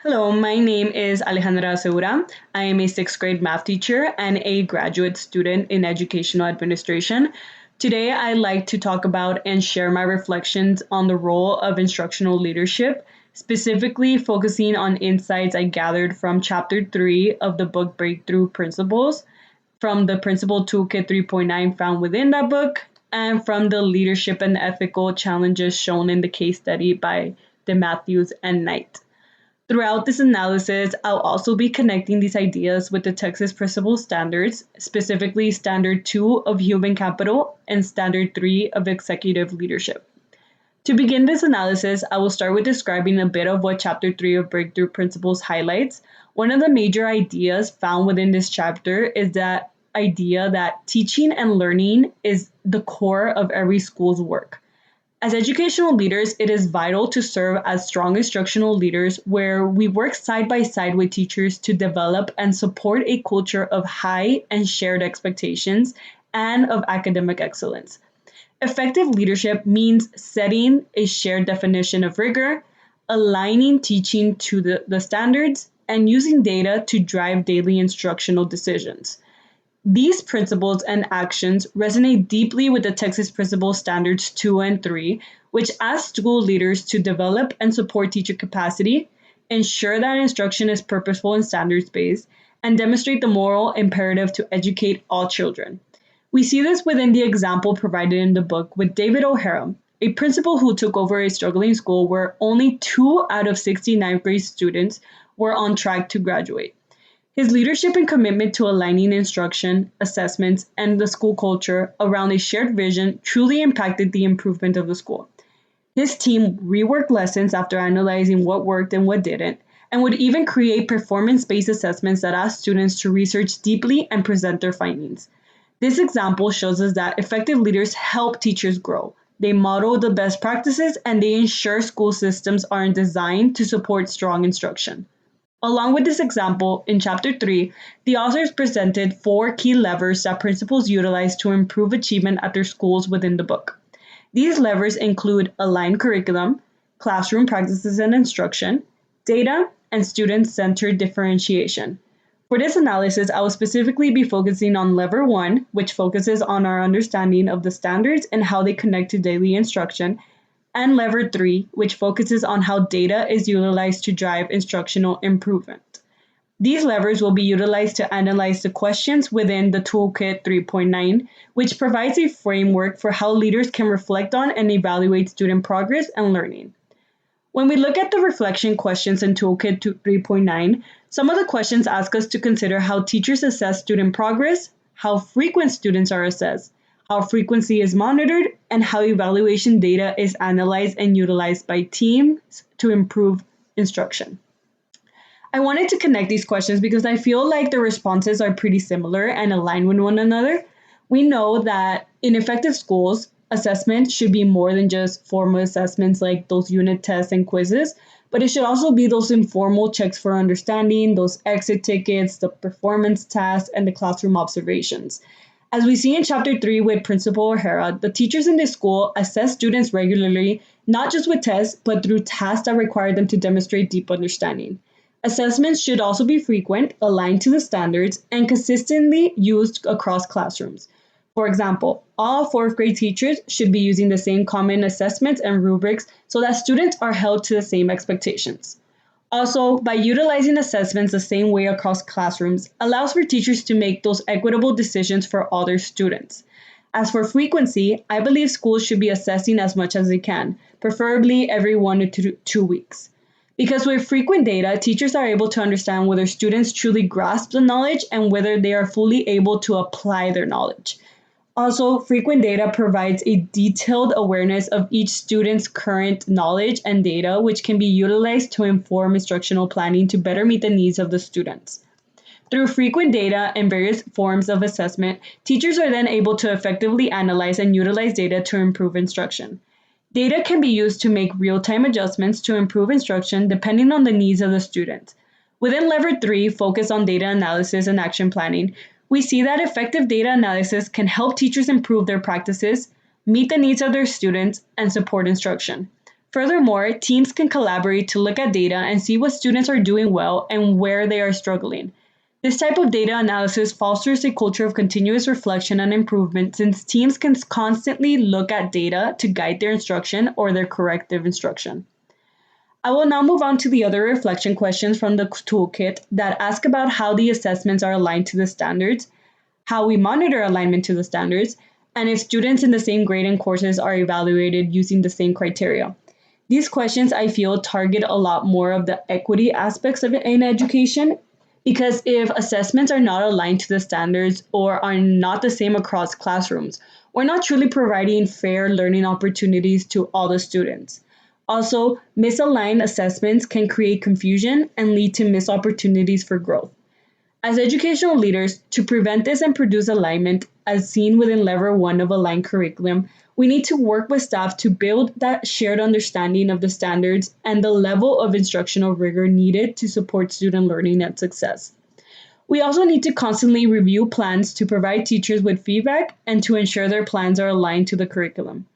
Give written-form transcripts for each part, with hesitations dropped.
Hello, my name is Alejandra Segura. I am a sixth grade math teacher and a graduate student in educational administration. Today, I'd like to talk about and share my reflections on the role of instructional leadership, specifically focusing on insights I gathered from Chapter 3 of the book Breakthrough Principles, from the Principal Toolkit 3.9 found within that book, and from the leadership and ethical challenges shown in the case study by DeMatthews and Knight. Throughout this analysis, I'll also be connecting these ideas with the Texas Principal Standards, specifically Standard 2 of Human Capital and Standard 3 of Executive Leadership. To begin this analysis, I will start with describing a bit of what Chapter 3 of Breakthrough Principles highlights. One of the major ideas found within this chapter is that idea that teaching and learning is the core of every school's work. As educational leaders, it is vital to serve as strong instructional leaders where we work side by side with teachers to develop and support a culture of high and shared expectations and of academic excellence. Effective leadership means setting a shared definition of rigor, aligning teaching to the standards, and using data to drive daily instructional decisions. These principles and actions resonate deeply with the Texas Principal Standards 2 and 3, which ask school leaders to develop and support teacher capacity, ensure that instruction is purposeful and standards based, and demonstrate the moral imperative to educate all children. We see this within the example provided in the book with David O'Hara, a principal who took over a struggling school where only 2 out of 60 ninth grade students were on track to graduate. His leadership and commitment to aligning instruction, assessments, and the school culture around a shared vision truly impacted the improvement of the school. His team reworked lessons after analyzing what worked and what didn't, and would even create performance-based assessments that ask students to research deeply and present their findings. This example shows us that effective leaders help teachers grow. They model the best practices and they ensure school systems are designed to support strong instruction. Along with this example, in Chapter 3, the authors presented 4 key levers that principals utilize to improve achievement at their schools within the book. These levers include aligned curriculum, classroom practices and instruction, data, and student-centered differentiation. For this analysis, I will specifically be focusing on Lever 1, which focuses on our understanding of the standards and how they connect to daily instruction, and Lever 3, which focuses on how data is utilized to drive instructional improvement. These levers will be utilized to analyze the questions within the Toolkit 3.9, which provides a framework for how leaders can reflect on and evaluate student progress and learning. When we look at the reflection questions in Toolkit 3.9, some of the questions ask us to consider how teachers assess student progress, how frequent students are assessed, how frequency is monitored, and how evaluation data is analyzed and utilized by teams to improve instruction. I wanted to connect these questions because I feel like the responses are pretty similar and align with one another. We know that in effective schools, assessment should be more than just formal assessments like those unit tests and quizzes, but it should also be those informal checks for understanding, those exit tickets, the performance tasks, and the classroom observations. As we see in Chapter 3 with Principal O'Hara, the teachers in this school assess students regularly, not just with tests, but through tasks that require them to demonstrate deep understanding. Assessments should also be frequent, aligned to the standards, and consistently used across classrooms. For example, all 4th grade teachers should be using the same common assessments and rubrics so that students are held to the same expectations. Also, by utilizing assessments the same way across classrooms allows for teachers to make those equitable decisions for all their students. As for frequency, I believe schools should be assessing as much as they can, preferably every 1 to 2 weeks. Because with frequent data, teachers are able to understand whether students truly grasp the knowledge and whether they are fully able to apply their knowledge. Also, frequent data provides a detailed awareness of each student's current knowledge and data, which can be utilized to inform instructional planning to better meet the needs of the students. Through frequent data and various forms of assessment, teachers are then able to effectively analyze and utilize data to improve instruction. Data can be used to make real-time adjustments to improve instruction depending on the needs of the student. Within Lever 3, focus on data analysis and action planning, we see that effective data analysis can help teachers improve their practices, meet the needs of their students, and support instruction. Furthermore, teams can collaborate to look at data and see what students are doing well and where they are struggling. This type of data analysis fosters a culture of continuous reflection and improvement since teams can constantly look at data to guide their instruction or their corrective instruction. I will now move on to the other reflection questions from the toolkit that ask about how the assessments are aligned to the standards, how we monitor alignment to the standards, and if students in the same grade and courses are evaluated using the same criteria. These questions, I feel, target a lot more of the equity aspects of it in education because if assessments are not aligned to the standards or are not the same across classrooms, we're not truly providing fair learning opportunities to all the students. Also, misaligned assessments can create confusion and lead to missed opportunities for growth. As educational leaders, to prevent this and produce alignment, as seen within Level 1 of aligned curriculum, we need to work with staff to build that shared understanding of the standards and the level of instructional rigor needed to support student learning and success. We also need to constantly review plans to provide teachers with feedback and to ensure their plans are aligned to the curriculum.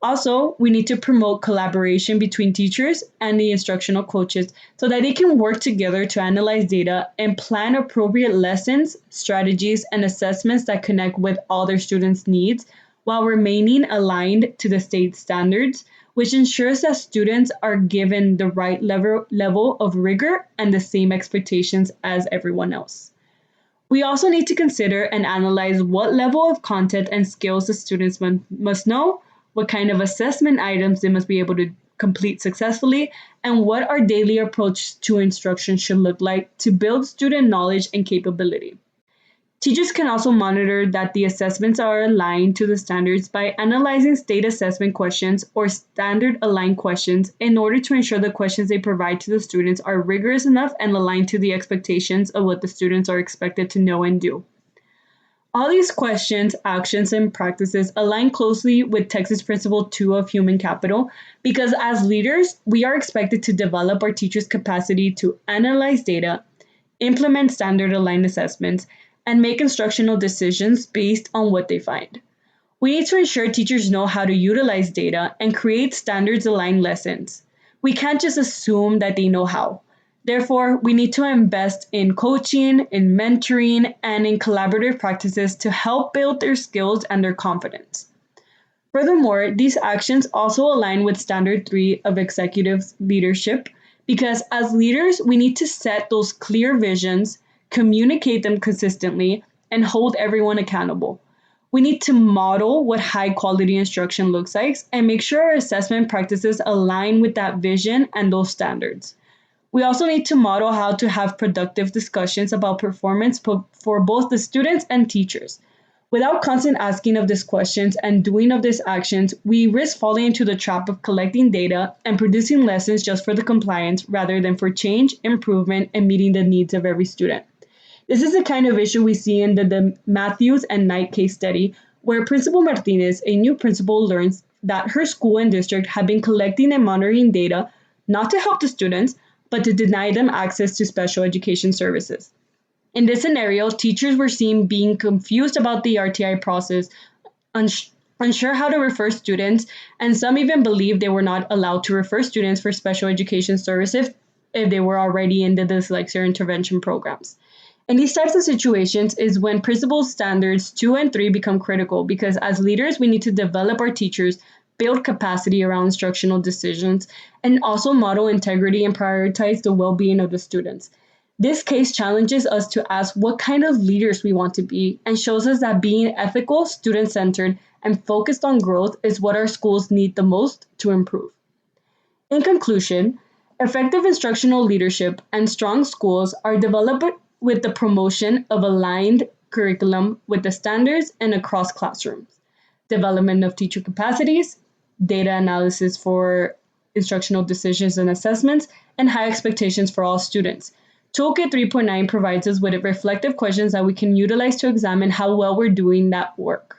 Also, we need to promote collaboration between teachers and the instructional coaches so that they can work together to analyze data and plan appropriate lessons, strategies, and assessments that connect with all their students' needs while remaining aligned to the state standards, which ensures that students are given the right level of rigor and the same expectations as everyone else. We also need to consider and analyze what level of content and skills the students must know, what kind of assessment items they must be able to complete successfully, and what our daily approach to instruction should look like to build student knowledge and capability. Teachers can also monitor that the assessments are aligned to the standards by analyzing state assessment questions or standard aligned questions in order to ensure the questions they provide to the students are rigorous enough and aligned to the expectations of what the students are expected to know and do. All these questions, actions, and practices align closely with Texas Principle 2 of Human Capital because as leaders, we are expected to develop our teachers' capacity to analyze data, implement standard aligned assessments, and make instructional decisions based on what they find. We need to ensure teachers know how to utilize data and create standards aligned lessons. We can't just assume that they know how. Therefore, we need to invest in coaching, in mentoring, and in collaborative practices to help build their skills and their confidence. Furthermore, these actions also align with Standard 3 of Executive Leadership because as leaders, we need to set those clear visions, communicate them consistently, and hold everyone accountable. We need to model what high quality instruction looks like and make sure our assessment practices align with that vision and those standards. We also need to model how to have productive discussions about performance for both the students and teachers. Without constant asking of these questions and doing of these actions, we risk falling into the trap of collecting data and producing lessons just for the compliance rather than for change, improvement, and meeting the needs of every student. This is the kind of issue we see in the DeMatthews and Knight case study, where Principal Martinez, a new principal, learns that her school and district have been collecting and monitoring data not to help the students, but to deny them access to special education services. In this scenario, teachers were seen being confused about the RTI process, unsure how to refer students, and some even believed they were not allowed to refer students for special education services if they were already in the dyslexia intervention programs. In these types of situations is when principal standards 2 and 3 become critical because as leaders, we need to develop our teachers, build capacity around instructional decisions, and also model integrity and prioritize the well-being of the students. This case challenges us to ask what kind of leaders we want to be and shows us that being ethical, student-centered, and focused on growth is what our schools need the most to improve. In conclusion, effective instructional leadership and strong schools are developed with the promotion of aligned curriculum with the standards and across classrooms, development of teacher capacities, data analysis for instructional decisions and assessments, and high expectations for all students. Toolkit 3.9 provides us with reflective questions that we can utilize to examine how well we're doing that work.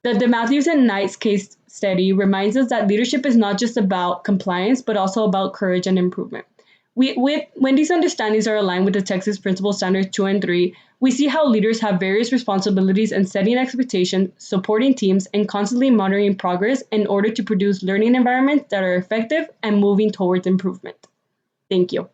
The DeMatthews and Knight case study reminds us that leadership is not just about compliance, but also about courage and improvement. When these understandings are aligned with the Texas Principal Standards 2 and 3, we see how leaders have various responsibilities in setting expectations, supporting teams, and constantly monitoring progress in order to produce learning environments that are effective and moving towards improvement. Thank you.